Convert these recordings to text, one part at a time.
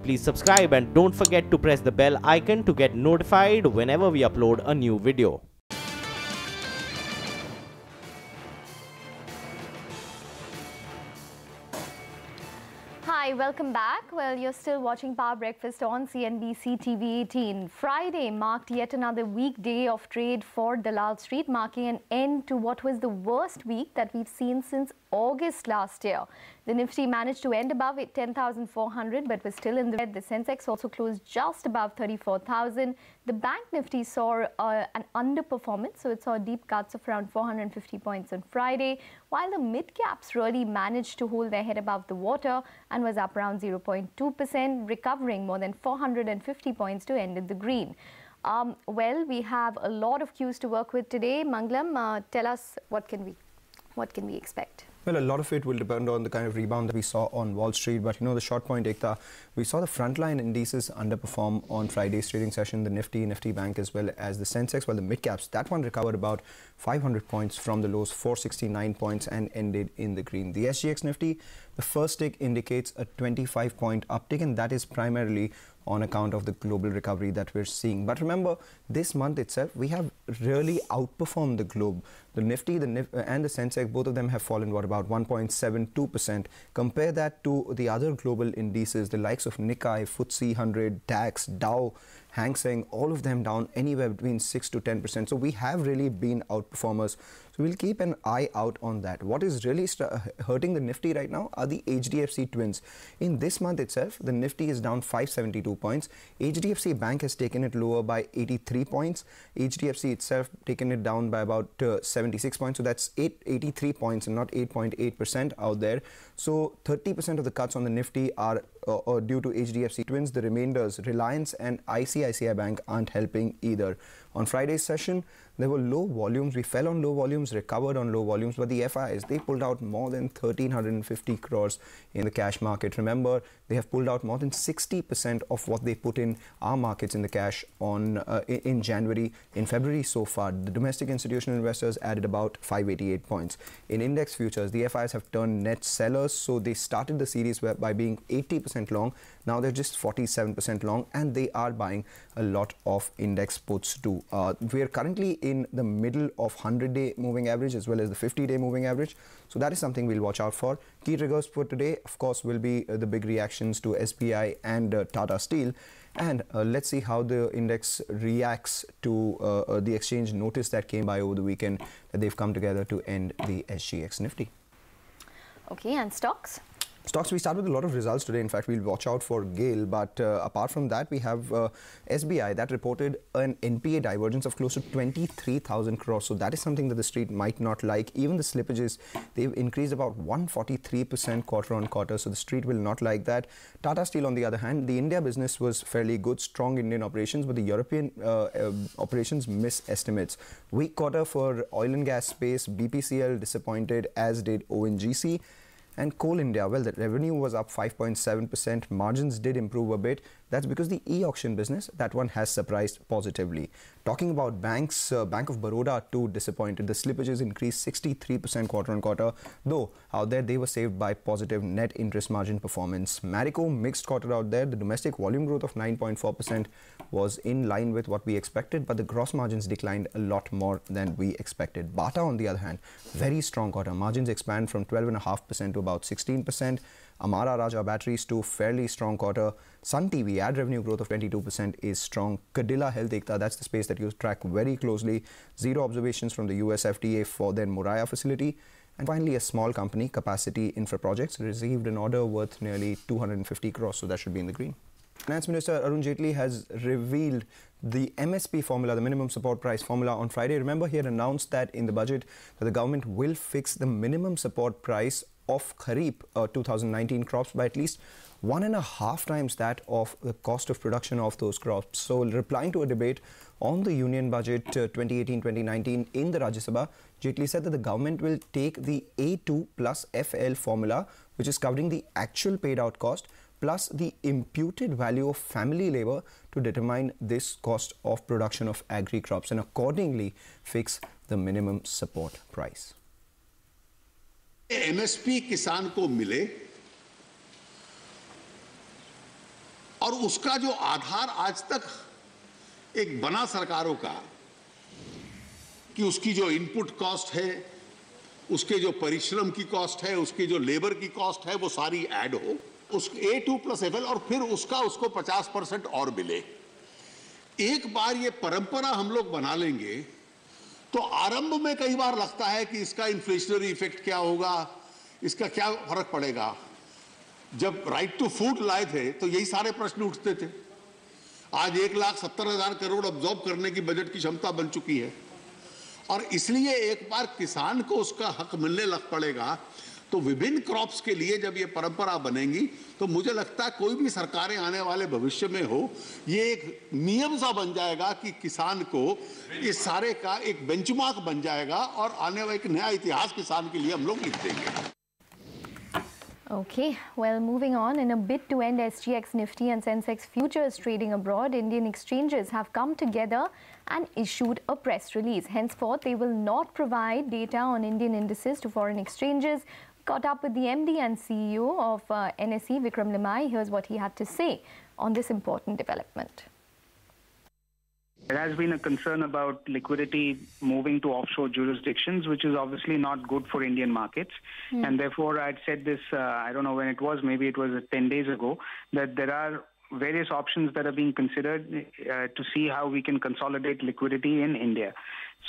Please subscribe and don't forget to press the bell icon to get notified whenever we upload a new video. Hi, welcome back. Well, you're still watching Power Breakfast on CNBC TV 18. Friday marked yet another weekday of trade for Dalal Street, marking an end to what was the worst week that we've seen since August last year. The Nifty managed to end above 10,400 but was still in the red. The Sensex also closed just above 34,000. The Bank Nifty saw an underperformance, so it saw deep cuts of around 450 points on Friday, while the mid-caps really managed to hold their head above the water and was up around 0.2%, recovering more than 450 points to end in the green. Well, we have a lot of cues to work with today. Mangalam, tell us what can we expect? Well, a lot of it will depend on the kind of rebound that we saw on Wall Street. But, the short point, Ekta, we saw the frontline indices underperform on Friday's trading session, the Nifty Bank, as well as the Sensex, while the mid-caps, that one recovered about 500 points from the lows, 469 points, and ended in the green. The SGX Nifty, the first tick indicates a 25-point uptick, and that is primarily on account of the global recovery that we're seeing. But remember, this month itself, we have really outperformed the globe. The Nifty and the Sensex, both of them have fallen, about 1.72%. Compare that to the other global indices, the likes of Nikkei, FTSE 100, DAX, Dow, Hang Seng, all of them down anywhere between 6 to 10%. So we have really been outperformers. So we'll keep an eye out on that. What is really hurting the Nifty right now are the HDFC twins. In this month itself, the Nifty is down 572 points. HDFC Bank has taken it lower by 83 points. HDFC itself taken it down by about 76 points. So that's 83 points and not 8.8% out there. So 30% of the cuts on the Nifty are due to HDFC twins. The remainders, Reliance and ICICI Bank, aren't helping either. On Friday's session, there were low volumes. We fell on low volumes, recovered on low volumes, but the FIs, they pulled out more than 1,350 crores in the cash market. Remember, they have pulled out more than 60% of what they put in our markets in the cash on in January. In February so far, the domestic institutional investors added about 588 points. In index futures, the FIs have turned net sellers, so they started the series by being 80% long. Now they're just 47% long, and they are buying a lot of index puts too. We are currently in the middle of 100-day moving average as well as the 50-day moving average. So that is something we'll watch out for. Key triggers for today, of course, will be the big reactions to SBI and Tata Steel. And let's see how the index reacts to the exchange notice that came by over the weekend, that they've come together to end the SGX Nifty. Okay, and stocks? Stocks, we start with a lot of results today. In fact, we'll watch out for GAIL. But apart from that, we have SBI that reported an NPA divergence of close to 23,000 crores. So that is something that the street might not like. Even the slippages, they've increased about 143% quarter on quarter. So the street will not like that. Tata Steel, on the other hand, the India business was fairly good, strong Indian operations, but the European operations miss estimates. Weak quarter for oil and gas space. BPCL disappointed, as did ONGC. And Coal India, well, the revenue was up 5.7%. Margins did improve a bit. That's because the e-auction business, that one has surprised positively. Talking about banks, Bank of Baroda too disappointed. The slippages increased 63% quarter on quarter, though out there they were saved by positive net interest margin performance. Marico, mixed quarter out there. The domestic volume growth of 9.4% was in line with what we expected, but the gross margins declined a lot more than we expected. Bata, on the other hand, very strong quarter. Margins expand from 12.5% to about 16%. Amara Raja Batteries too, fairly strong quarter. Sun TV, ad revenue growth of 22% is strong. Cadila Health, Ekta, that's the space that you track very closely. Zero observations from the US FDA for their Moraiya facility. And finally, a small company, Capacity Infra Projects, received an order worth nearly 250 crores, so that should be in the green. Finance Minister Arun Jaitley has revealed the MSP formula, the minimum support price formula, on Friday. Remember, he had announced that in the budget that the government will fix the minimum support price of Kharif 2019 crops by at least 1.5 times that of the cost of production of those crops. So, replying to a debate on the Union Budget 2018-2019 in the Rajya Sabha, Jaitley said that the government will take the A2 plus FL formula, which is covering the actual paid out cost, plus the imputed value of family labor to determine this cost of production of agri crops and accordingly fix the minimum support price. MSP किसान को मिले और उसका जो आधार आज तक एक बना सरकारों का कि उसकी जो इनपुट कॉस्ट है, उसके जो परिश्रम की कॉस्ट है, उसकी जो लेबर की कॉस्ट है, वो सारी ऐड हो उस A2+FL और फिर उसको 50% और मिले। एक बार ये परंपरा हम लोग बना लेंगे तो आरंभ में कई बार लगता है कि इसका इन्फ्लेशनरी इफेक्ट क्या होगा, इसका क्या फर्क पड़ेगा। जब राइट टू फूड लाए थे तो यही सारे प्रश्न उठते थे। आज 1,70,000 करोड़ अब्जॉर्ब करने की बजट की क्षमता बन चुकी है और इसलिए एक बार किसान को उसका हक मिलने लग पड़ेगा। तो विभिन्न क्रॉप्स के लिए जब ये परंपरा बनेगी तो मुझे लगता है कोई भी सरकारें आने वाले भविष्य में हो, ये एक नियम सा बन जाएगा कि किसान को इस सारे का एक बेंचमार्क बन जाएगा और आने वाला एक नया इतिहास किसान के लिए हम लोग लिख देंगे। Okay, well, moving on, in a bid to end SGX, Nifty and Sensex futures trading abroad, Indian exchanges have come together and issued a press release. Henceforth, they will not provide data on Indian indices to foreign exchanges. Caught up with the MD and CEO of NSE, Vikram Limai. Here's what he had to say on this important development. There has been a concern about liquidity moving to offshore jurisdictions, which is obviously not good for Indian markets. And therefore, I'd said this, I don't know when it was, maybe it was 10 days ago, that there are various options that are being considered to see how we can consolidate liquidity in India.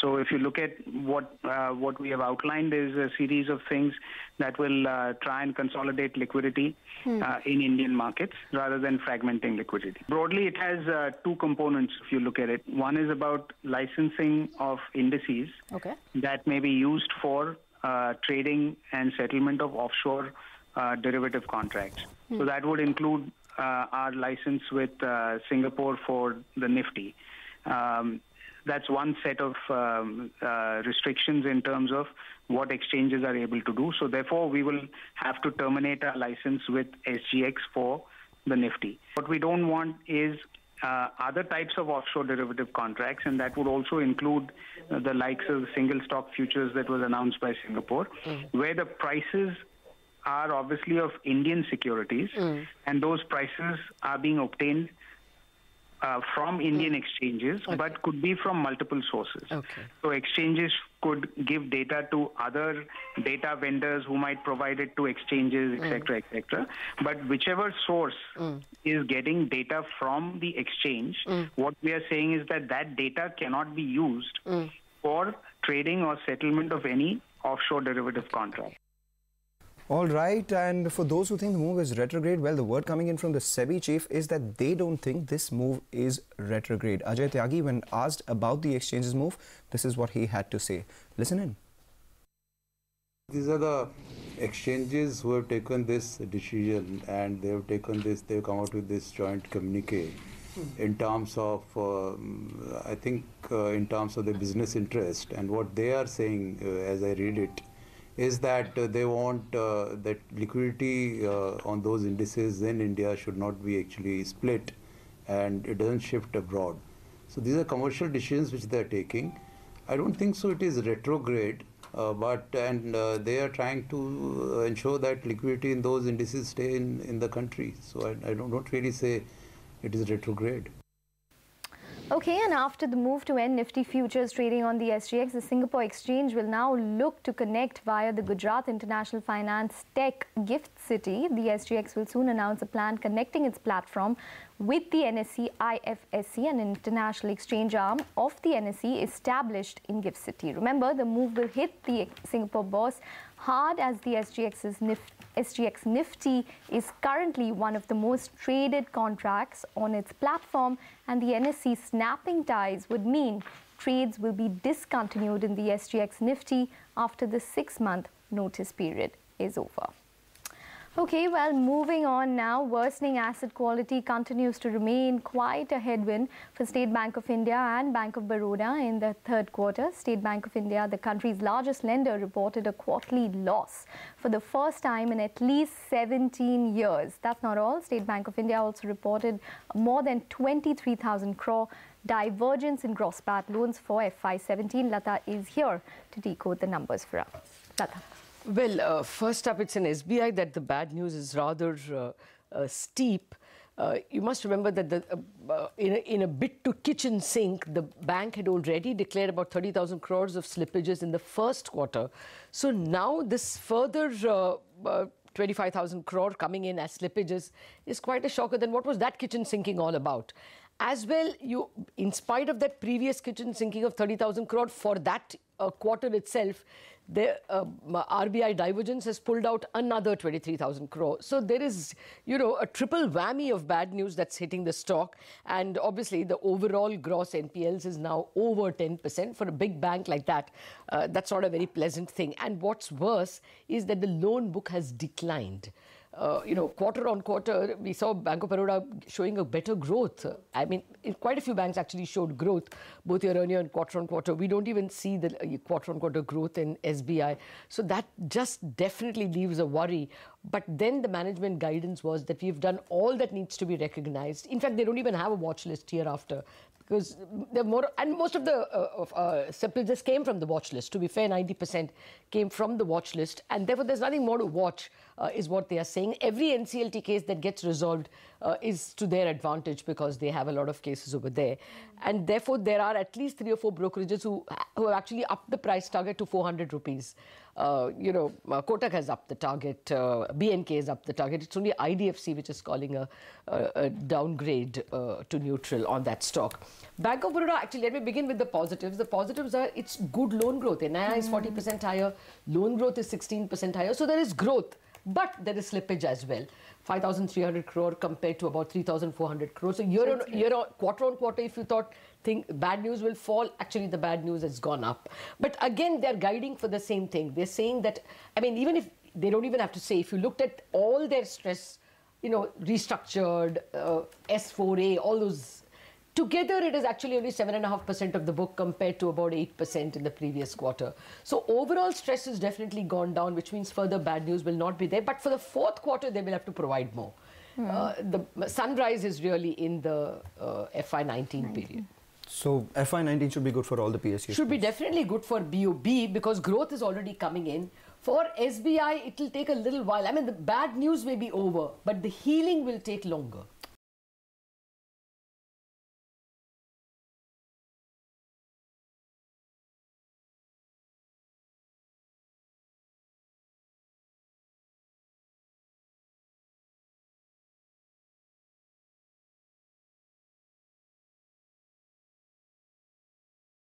So if you look at what we have outlined is a series of things that will try and consolidate liquidity in Indian markets rather than fragmenting liquidity. Broadly, it has two components if you look at it. One is about licensing of indices that may be used for trading and settlement of offshore derivative contracts. So that would include our license with Singapore for the Nifty. That's one set of restrictions in terms of what exchanges are able to do. So therefore, we will have to terminate our license with SGX for the Nifty. What we don't want is other types of offshore derivative contracts, and that would also include the likes of the single stock futures that was announced by Singapore, where the prices are obviously of Indian securities, and those prices are being obtained from Indian exchanges, but could be from multiple sources. So exchanges could give data to other data vendors who might provide it to exchanges, etc., etc. But whichever source is getting data from the exchange, what we are saying is that that data cannot be used for trading or settlement of any offshore derivative contract. All right, and for those who think the move is retrograde, well, the word coming in from the SEBI chief is that they don't think this move is retrograde. Ajay Tyagi, when asked about the exchange's move, this is what he had to say. Listen in. These are the exchanges who have taken this decision, and they have taken this, they have come out with this joint communique in terms of, I think, in terms of the business interest. And what they are saying, as I read it, is that they want that liquidity on those indices in India should not be actually split, and it doesn't shift abroad. So these are commercial decisions which they are taking. I don't think so it is retrograde, but they are trying to ensure that liquidity in those indices stay in the country. So I don't really say it is retrograde. Okay, and after the move to end Nifty futures trading on the SGX, the Singapore Exchange will now look to connect via the Gujarat International Finance Tech Gift City. The SGX will soon announce a plan connecting its platform with the NSE IFSC, an international exchange arm of the NSE established in Gift City. Remember, the move will hit the Singapore bourse hard as the SGX Nifty is currently one of the most traded contracts on its platform, and the NSE snapping ties would mean trades will be discontinued in the SGX Nifty after the 6-month notice period is over. Okay, well, moving on now, worsening asset quality continues to remain quite a headwind for State Bank of India and Bank of Baroda in the third quarter. State Bank of India, the country's largest lender, reported a quarterly loss for the first time in at least 17 years. That's not all. State Bank of India also reported more than 23,000 crore divergence in gross bad loans for FY17. Lata is here to decode the numbers for us. Lata. Well, first up, it's an SBI that the bad news is rather steep. you must remember that in a bid to kitchen sink, the bank had already declared about 30,000 crores of slippages in the first quarter. So now this further 25,000 crore coming in as slippages is quite a shocker. Then what was that kitchen sinking all about? As well, in spite of that previous kitchen sinking of 30,000 crore for that quarter itself, the RBI divergence has pulled out another 23,000 crore. So there is, a triple whammy of bad news that's hitting the stock. And obviously, the overall gross NPLs is now over 10%. For a big bank like that, that's not a very pleasant thing. And what's worse is that the loan book has declined. Quarter on quarter, we saw Bank of Baroda showing a better growth. I mean, quite a few banks actually showed growth, both year-on-year and quarter-on-quarter. We don't even see the quarter-on-quarter growth in SBI. So that just definitely leaves a worry. But then the management guidance was that we've done all that needs to be recognized. In fact, they don't even have a watch list hereafter, because they're more, and most of the slippages came from the watch list. To be fair, 90% came from the watch list, and therefore there's nothing more to watch, is what they are saying. Every NCLT case that gets resolved is to their advantage, because they have a lot of cases over there. And therefore there are at least 3 or 4 brokerages who have actually upped the price target to 400 rupees. Kotak has upped the target, BNK has upped the target. It's only IDFC which is calling a downgrade to neutral on that stock. Bank of Baroda, actually, let me begin with the positives. The positives are it's good loan growth. NII is 40% higher, loan growth is 16% higher. So there is growth, but there is slippage as well. 5,300 crore compared to about 3,400 crore. So quarter on quarter, if you think bad news will fall, actually the bad news has gone up. But again, they're guiding for the same thing. They're saying that, I mean, even if they don't even have to say, if you looked at all their stress, restructured, S4A, all those, together it is actually only 7.5% of the book compared to about 8% in the previous quarter. So overall stress has definitely gone down, which means further bad news will not be there. But for the fourth quarter, they will have to provide more. The sunrise is really in the FY19 period. So FY19 should be good for all the PSUs? Should be definitely good for BOB, because growth is already coming in. For SBI, it will take a little while. I mean, the bad news may be over, but the healing will take longer.